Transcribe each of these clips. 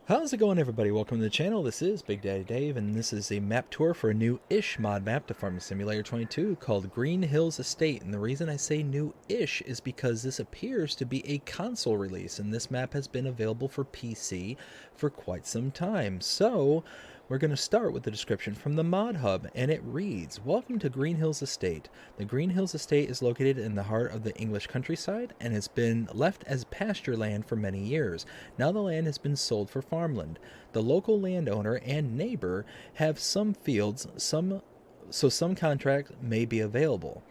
How's it going, everybody? Welcome to the channel. This is Big Daddy Dave, and this is a map tour for a new-ish mod map to Farming Simulator 22 called Greenhills Estate. And the reason I say new-ish is because this appears to be a console release, and this map has been available for PC for quite some time. So we're going to start with the description from the Mod Hub, and it reads, "Welcome to Greenhills Estate. The Greenhills Estate is located in the heart of the English countryside and has been left as pasture land for many years. Now the land has been sold for farmland. The local landowner and neighbor have some fields, some contract may be available.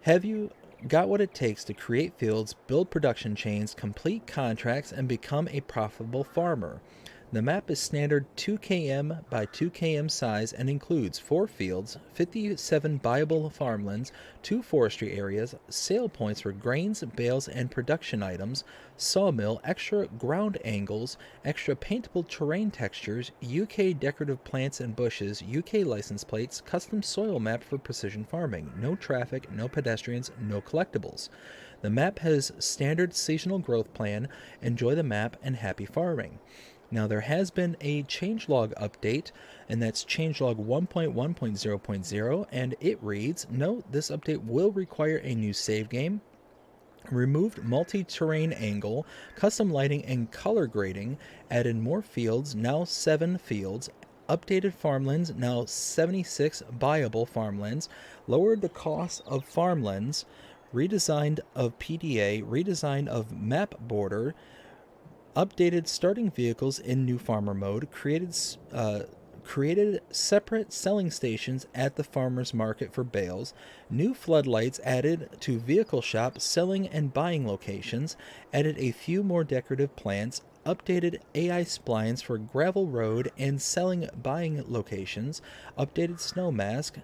Have you got what it takes to create fields, build production chains, complete contracts, and become a profitable farmer?" The map is standard 2 km by 2 km size and includes 4 fields, 57 buyable farmlands, 2 forestry areas, sale points for grains, bales, and production items, sawmill, extra ground angles, extra paintable terrain textures, UK decorative plants and bushes, UK license plates, custom soil map for precision farming, no traffic, no pedestrians, no collectibles. The map has standard seasonal growth plan. Enjoy the map and happy farming. Now, there has been a changelog update, and that's changelog 1.1.0.0, and it reads, "Note, this update will require a new save game. Removed multi-terrain angle, custom lighting and color grading, added more fields, now 7 fields, updated farmlands, now 76 buyable farmlands, lowered the cost of farmlands, redesigned of PDA, redesigned of map border, updated starting vehicles in new farmer mode, created separate selling stations at the farmers market for bales, new floodlights added to vehicle shop selling and buying locations, added a few more decorative plants, updated AI splines for gravel road and selling buying locations, updated snow mask,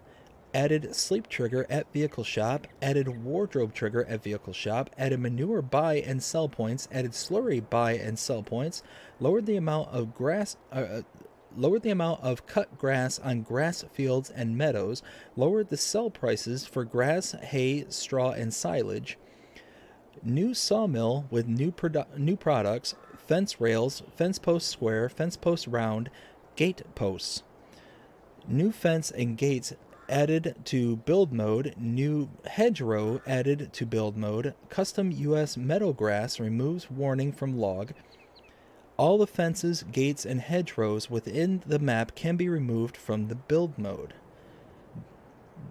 added sleep trigger at vehicle shop, added wardrobe trigger at vehicle shop, added manure buy and sell points, added slurry buy and sell points, lowered the amount of cut grass on grass fields and meadows, lowered the sell prices for grass, hay, straw, and silage, new sawmill with new products, fence rails, fence post square, fence post round, gate posts, new fence and gates added to build mode, new hedgerow added to build mode, custom US meadow grass removes warning from log. All the fences, gates, and hedgerows within the map can be removed from the build mode."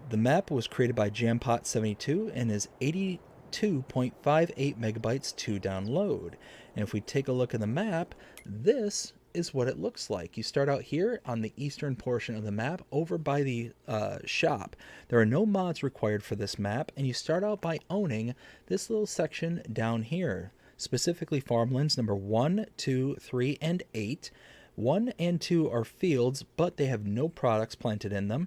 The map was created by Jampot72 and is 82.58 megabytes to download. And if we take a look at the map, this is what it looks like. You start out here on the eastern portion of the map over by the shop. There are no mods required for this map, and you start out by owning this little section down here, specifically farmlands number 1, 2, 3, and 8. 1 and 2 are fields, but they have no products planted in them.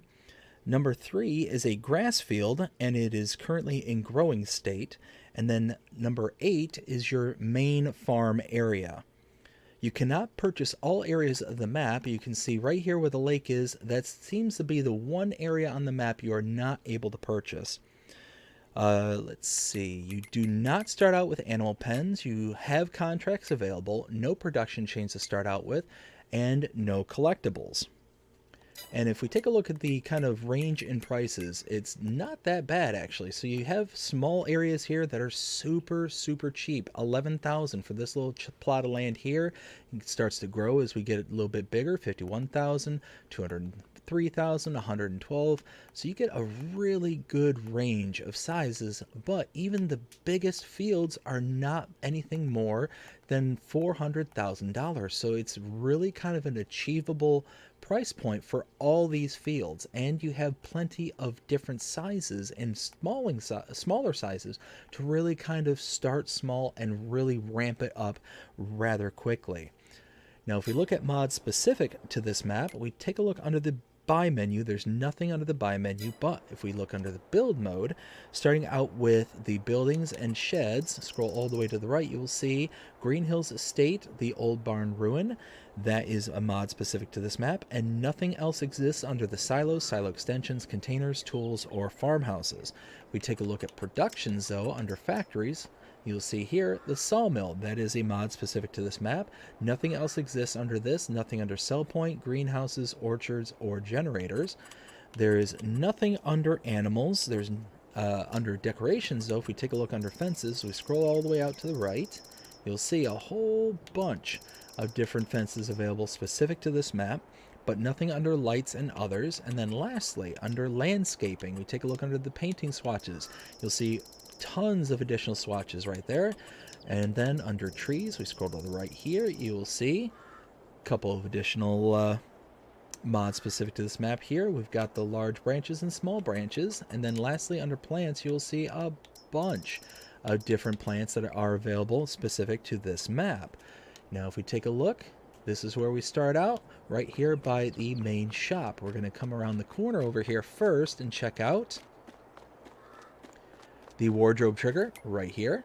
Number 3 is a grass field, and it is currently in growing state. And then number 8 is your main farm area. You cannot purchase all areas of the map. You can see right here where the lake is. That seems to be the one area on the map you are not able to purchase. Let's see. You do not start out with animal pens. You have contracts available, no production chains to start out with, and no collectibles. And if we take a look at the kind of range in prices, it's not that bad, actually. So you have small areas here that are super, super cheap. 11,000 for this little plot of land here. It starts to grow as we get a little bit bigger. 51,000, 203,000, 112. So you get a really good range of sizes, but even the biggest fields are not anything more than $400,000. So it's really kind of an achievable price point for all these fields, and you have plenty of different sizes and smaller sizes to really kind of start small and really ramp it up rather quickly. Now, if we look at mods specific to this map, we take a look under the buy menu. There's nothing under the buy menu, but if we look under the build mode, starting out with the buildings and sheds, scroll all the way to the right, you will see Greenhills Estate, the old barn ruin. That is a mod specific to this map, and nothing else exists under the silos, silo extensions, containers, tools, or farmhouses. We take a look at productions, though, under factories. You'll see here the sawmill. That is a mod specific to this map. Nothing else exists under this. Nothing under sell point, greenhouses, orchards, or generators. There is nothing under animals. There's under decorations, though. If we take a look under fences, we scroll all the way out to the right, you'll see a whole bunch of different fences available specific to this map, but nothing under lights and others. And then lastly, under landscaping, we take a look under the painting swatches. You'll see tons of additional swatches right there. And then under trees, we scroll to the right here, you will see a couple of additional mods specific to this map here. We've got the large branches and small branches. And then lastly, under plants, you'll see a bunch of different plants that are available specific to this map. Now, if we take a look, this is where we start out, right here by the main shop. We're going to come around the corner over here first and check out the wardrobe trigger right here,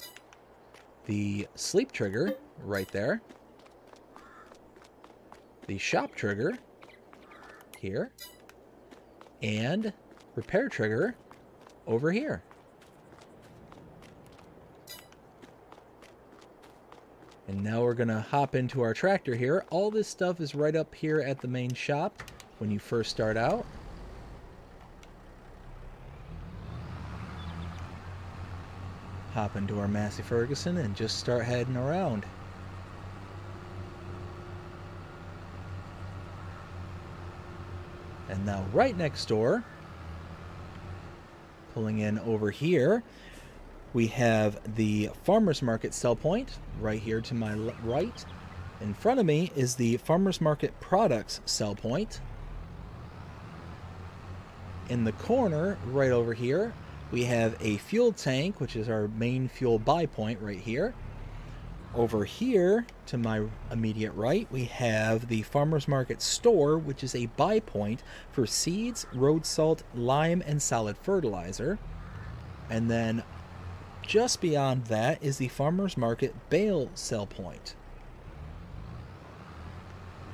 the sleep trigger right there, the shop trigger here, and repair trigger over here. And now we're going to hop into our tractor here. All this stuff is right up here at the main shop when you first start out. Hop into our Massey Ferguson and just start heading around. And now right next door, pulling in over here, we have the farmer's market sell point right here to my right. In front of me is the farmer's market products sell point. In the corner right over here, we have a fuel tank, which is our main fuel buy point right here. Over here to my immediate right, we have the farmer's market store, which is a buy point for seeds, road salt, lime, and solid fertilizer. And then just beyond that is the farmer's market bale sell point.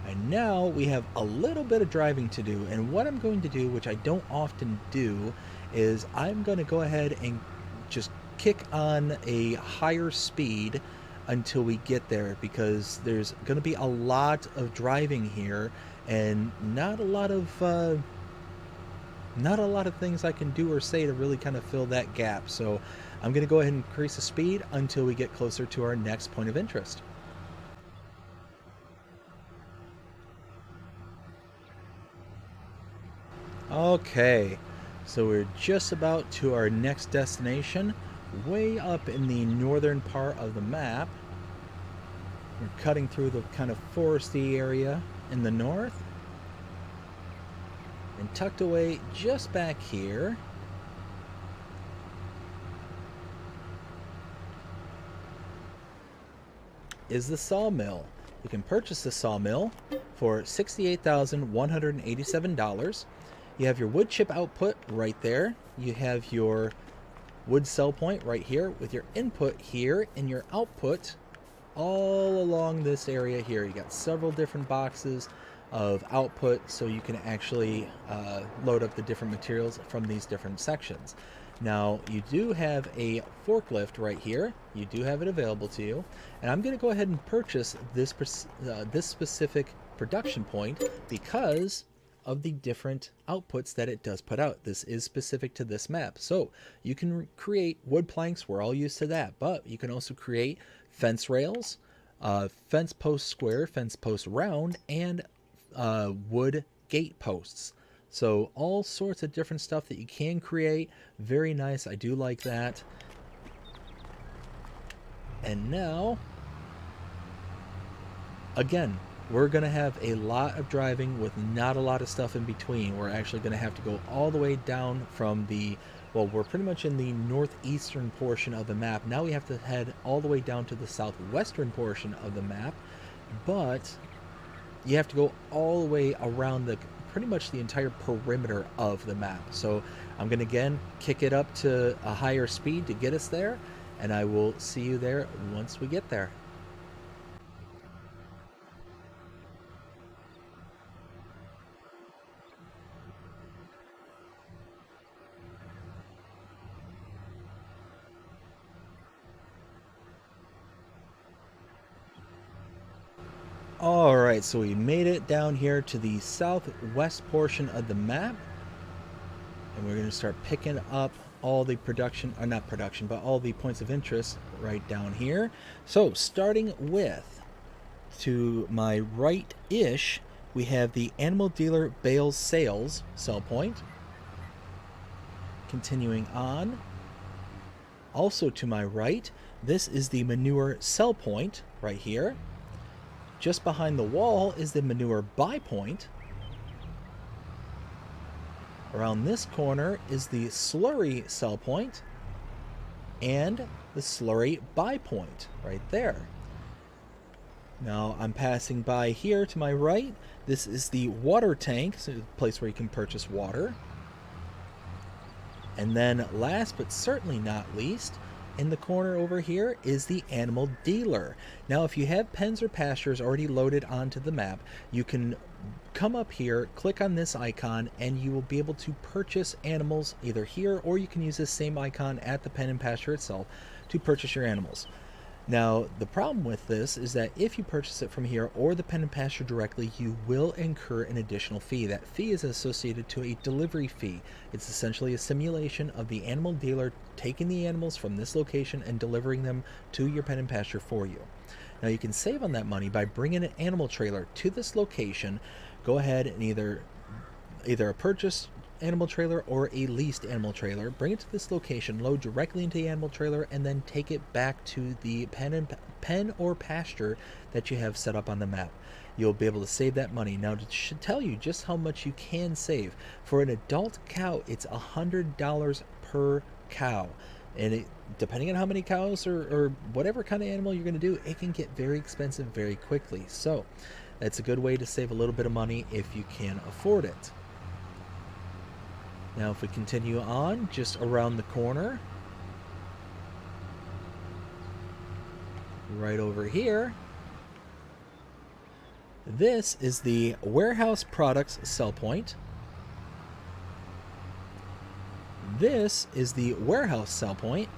And now we have a little bit of driving to do, and what I'm going to do, which I don't often do, is I'm going to go ahead and just kick on a higher speed until we get there, because there's going to be a lot of driving here and not a lot of things I can do or say to really kind of fill that gap. So I'm going to go ahead and increase the speed until we get closer to our next point of interest. Okay, so we're just about to our next destination, way up in the northern part of the map. We're cutting through the kind of foresty area in the north. And tucked away just back here is the sawmill. You can purchase the sawmill for $68,187. You have your wood chip output right there. You have your wood sell point right here with your input here and your output all along this area here. You got several different boxes of output, so you can actually load up the different materials from these different sections. Now, you do have a forklift right here. You do have it available to you, and I'm going to go ahead and purchase this specific production point because of the different outputs that it does put out. This is specific to this map, so you can create wood planks. We're all used to that, but you can also create fence rails, fence post square, fence post round, and wood gate posts. So all sorts of different stuff that you can create. Very nice. I do like that. And now, again, we're going to have a lot of driving with not a lot of stuff in between. We're actually going to have to go all the way down from the, well, we're pretty much in the northeastern portion of the map. Now we have to head all the way down to the southwestern portion of the map. But you have to go all the way around the pretty much the entire perimeter of the map. So I'm going to again kick it up to a higher speed to get us there, and I will see you there once we get there. All right, so we made it down here to the southwest portion of the map, and we're going to start picking up all the production, or not production, but all the points of interest right down here. So starting with, to my right-ish, we have the Animal Dealer Bales Sales sell point. Continuing on, also to my right, this is the Manure Sell Point right here. Just behind the wall is the Manure Buy Point. Around this corner is the Slurry Sell Point and the Slurry Buy Point right there. Now I'm passing by here to my right. This is the Water Tank, so the place where you can purchase water. And then last but certainly not least, in the corner over here is the Animal Dealer. Now if you have pens or pastures already loaded onto the map, you can come up here, click on this icon, and you will be able to purchase animals either here, or you can use this same icon at the pen and pasture itself to purchase your animals. Now, the problem with this is that if you purchase it from here or the pen and pasture directly, you will incur an additional fee. That fee is associated to a delivery fee. It's essentially a simulation of the animal dealer taking the animals from this location and delivering them to your pen and pasture for you. Now, you can save on that money by bringing an animal trailer to this location. Go ahead and either a purchase animal trailer or a leased animal trailer, bring it to this location, load directly into the animal trailer, and then take it back to the pen or pasture that you have set up on the map. You'll be able to save that money. Now, it should tell you just how much you can save. For an adult cow, it's $100 per cow, and depending on how many cows or whatever kind of animal you're going to do, it can get very expensive very quickly. So that's a good way to save a little bit of money if you can afford it. Now if we continue on, just around the corner, right over here, this is the Warehouse Products Sell Point. This is the Warehouse Sell Point.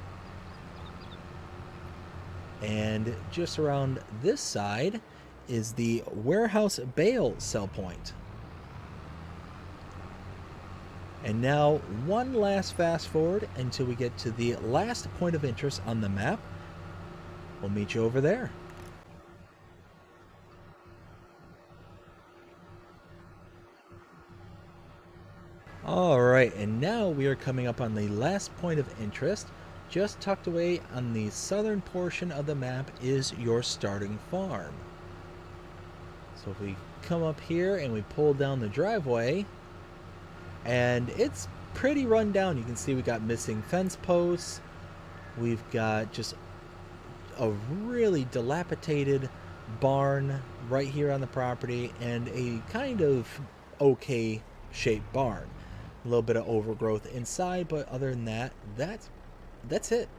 And just around this side is the Warehouse Bale Sell Point. And now one last fast forward until we get to the last point of interest on the map. We'll meet you over there. Alright, and now we are coming up on the last point of interest. Just tucked away on the southern portion of the map is your starting farm. So if we come up here and we pull down the driveway, and it's pretty run down. You can see we got missing fence posts. We've got just a really dilapidated barn right here on the property, and a kind of okay shaped barn. A little bit of overgrowth inside, but other than that, that's it.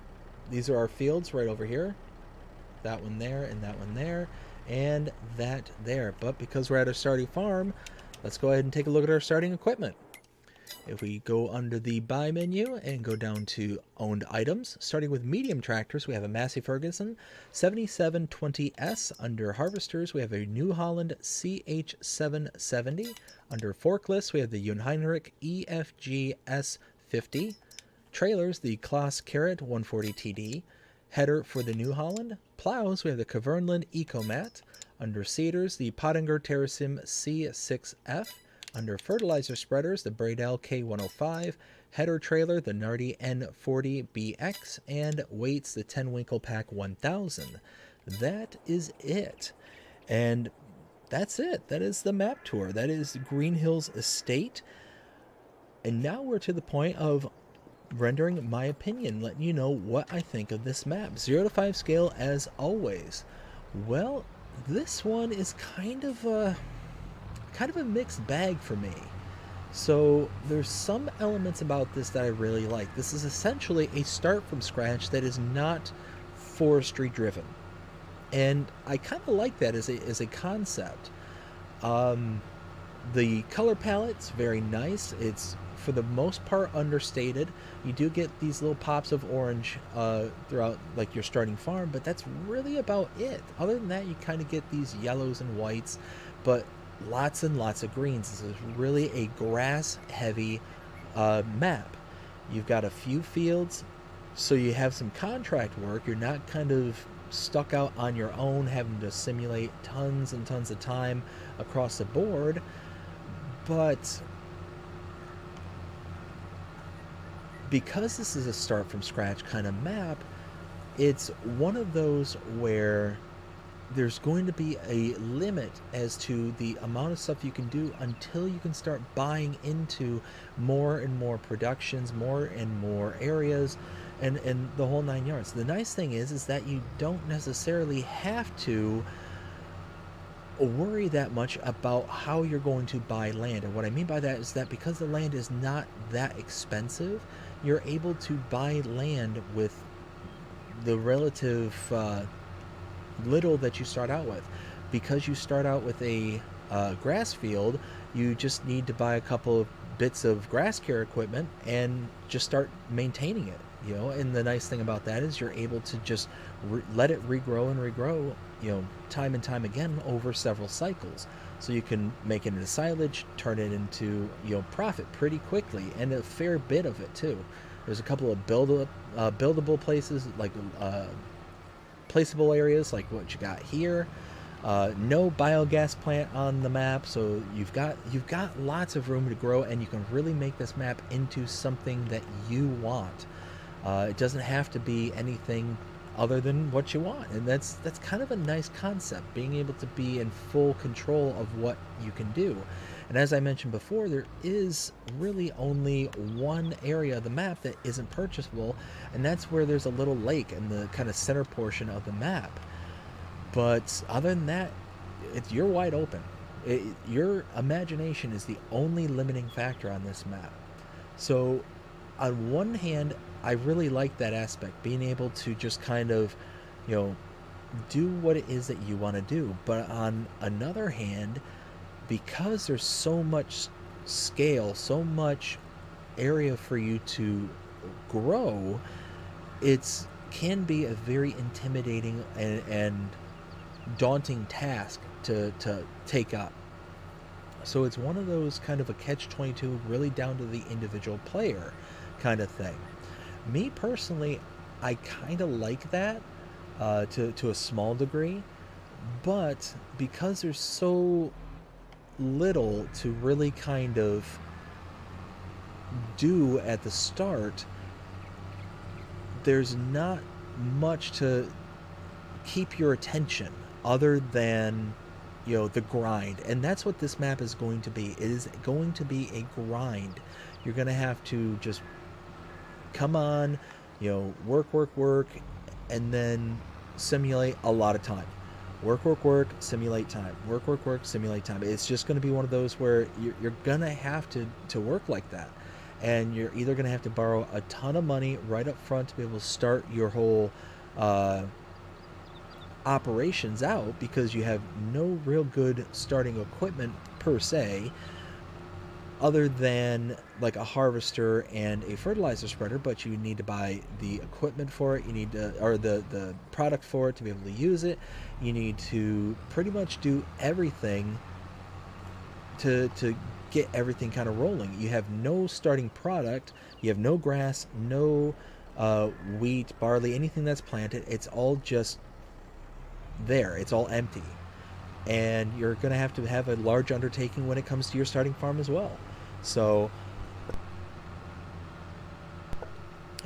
These are our fields right over here. That one there, and that one there, and that there. But because we're at a starting farm, let's go ahead and take a look at our starting equipment. If we go under the buy menu and go down to owned items, starting with medium tractors, we have a Massey Ferguson 7720S. Under harvesters, we have a New Holland CH770. Under forklifts, we have the Junheinrich EFG S50. Trailers, the Klaas Carrot 140 TD. Header for the New Holland. Plows, we have the Kavernland EcoMat. Under seeders, the Pottinger Terrasim C6F. Under fertilizer spreaders, the Bradell K105, header trailer, the Nardi N40BX, and weights, the 10 Winkle Pack 1000. That is it. And that's it. That is the map tour. That is Greenhills Estate. And now we're to the point of rendering my opinion, letting you know what I think of this map. 0 to 5 scale as always. Well, this one is kind of a mixed bag for me. So there's some elements about this that I really like. This is essentially a start from scratch that is not forestry driven, and I kind of like that as a concept. The color palette's very nice. It's for the most part understated. You do get these little pops of orange throughout like your starting farm, but that's really about it. Other than that, you kind of get these yellows and whites, but lots and lots of greens. This is really a grass heavy map. You've got a few fields, so you have some contract work. You're not kind of stuck out on your own having to simulate tons and tons of time across the board. But because this is a start from scratch kind of map, it's one of those where there's going to be a limit as to the amount of stuff you can do until you can start buying into more and more productions, more and more areas, and the whole 9 yards. The nice thing is that you don't necessarily have to worry that much about how you're going to buy land. And what I mean by that is that because the land is not that expensive, you're able to buy land with the relative little that you start out with. Because you start out with a grass field, you just need to buy a couple of bits of grass care equipment and just start maintaining it, you know. And the nice thing about that is you're able to just let it regrow and regrow, you know, time and time again over several cycles. So you can make it into silage, turn it into, you know, profit pretty quickly, and a fair bit of it too. There's a couple of buildable places, like placeable areas like what you got here. No biogas plant on the map, so you've got lots of room to grow, and you can really make this map into something that you want. It doesn't have to be anything other than what you want, and that's kind of a nice concept, being able to be in full control of what you can do. And as I mentioned before, there is really only one area of the map that isn't purchasable, and that's where there's a little lake in the kind of center portion of the map. But other than that, you're wide open. Your imagination is the only limiting factor on this map. So on one hand, I really like that aspect, being able to just kind of, you know, do what it is that you want to do. But on another hand, because there's so much scale, so much area for you to grow, it can be a very intimidating and daunting task to take up. So it's one of those kind of a catch-22, really down to the individual player kind of thing. Me personally, I kind of like that to a small degree, but because there's so little to really kind of do at the start, there's not much to keep your attention other than, you know, the grind. And that's what this map is going to be. It is going to be a grind. You're going to have to just come on, you know, work, and then simulate a lot of time. Work, simulate time. Work, simulate time. It's just going to be one of those where you're going to have to work like that. And you're either going to have to borrow a ton of money right up front to be able to start your whole operations out, because you have no real good starting equipment per se, other than like a harvester and a fertilizer spreader. But you need to buy the equipment for it, you need to, or the product for it to be able to use it. You need to pretty much do everything to get everything kind of rolling. You have no starting product, you have no grass, no wheat, barley, anything that's planted. It's all just there, it's all empty. And you're going to have a large undertaking when it comes to your starting farm as well. So,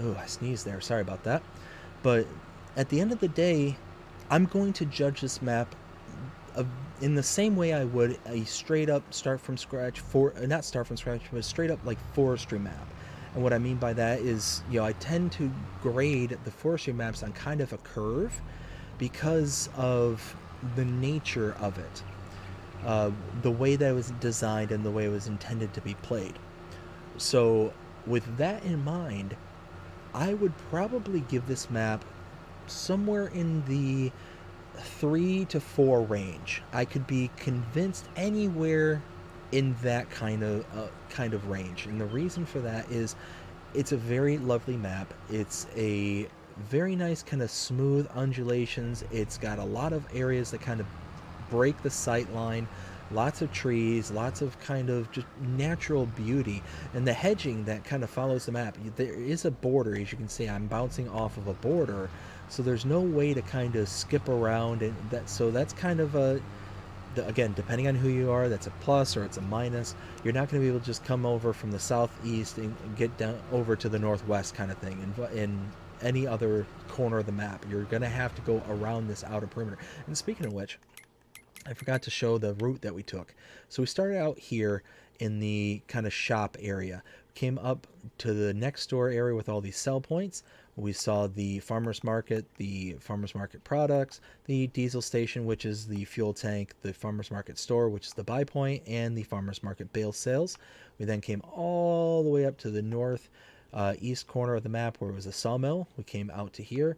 oh, I sneezed there, sorry about that. But at the end of the day, I'm going to judge this map in the same way I would a straight up start from scratch, not start from scratch, but straight up like forestry map. And what I mean by that is, you know, I tend to grade the forestry maps on kind of a curve because of the nature of it, the way that it was designed and the way it was intended to be played. So with that in mind, I would probably give this map somewhere in the 3 to 4 range. I could be convinced anywhere in that kind of range. And the reason for that is it's a very lovely map. It's a very nice kind of smooth undulations. It's got a lot of areas that kind of break the sight line, lots of trees, lots of kind of just natural beauty, and the hedging that kind of follows the map. There is a border, as you can see. I'm bouncing off of a border, so there's no way to kind of skip around, and that's kind of a, again, depending on who you are, that's a plus or it's a minus. You're not going to be able to just come over from the southeast and get down over to the northwest kind of thing. In any other corner of the map, you're going to have to go around this outer perimeter. And speaking of which, I forgot to show the route that we took. So we started out here in the kind of shop area, came up to the next door area with all these sell points. We saw the farmer's market, the farmer's market products, the diesel station, which is the fuel tank, the farmer's market store, which is the buy point, and the farmer's market bale sales. We then came all the way up to the north east corner of the map where it was a sawmill. We came out to here,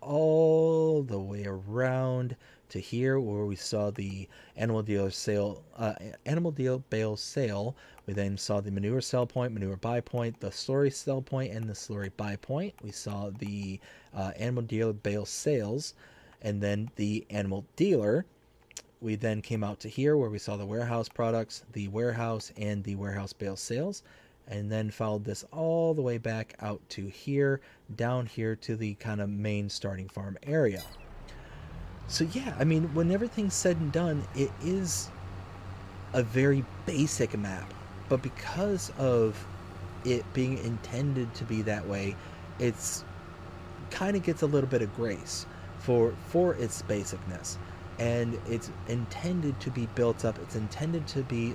all the way around to here where we saw the animal dealer sale, animal deal bale sale. We then saw the manure sell point, manure buy point, the slurry sell point, and the slurry buy point. We saw the animal dealer bale sales, and then the animal dealer. We then came out to here where we saw the warehouse products, the warehouse, and the warehouse bale sales, and then followed this all the way back out to here, down here to the kind of main starting farm area. So yeah, I mean, when everything's said and done, it is a very basic map, but because of it being intended to be that way, it's kind of gets a little bit of grace for its basicness, and it's intended to be built up. It's intended to be,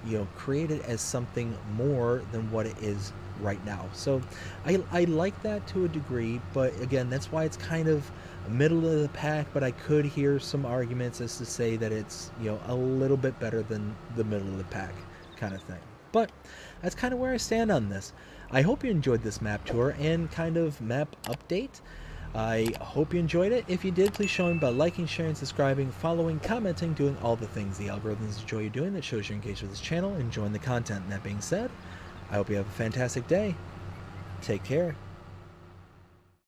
you know, created as something more than what it is right now. So I like that to a degree, but again, that's why it's kind of middle of the pack. But I could hear some arguments as to say that it's, you know, a little bit better than the middle of the pack kind of thing. But that's kind of where I stand on this. I hope you enjoyed this map tour and kind of map update. I hope you enjoyed it. If you did, please show me by liking, sharing, subscribing, following, commenting, doing all the things the algorithms enjoy you doing. That shows you're engaged with this channel, enjoying the content. And that being said, I hope you have a fantastic day. Take care.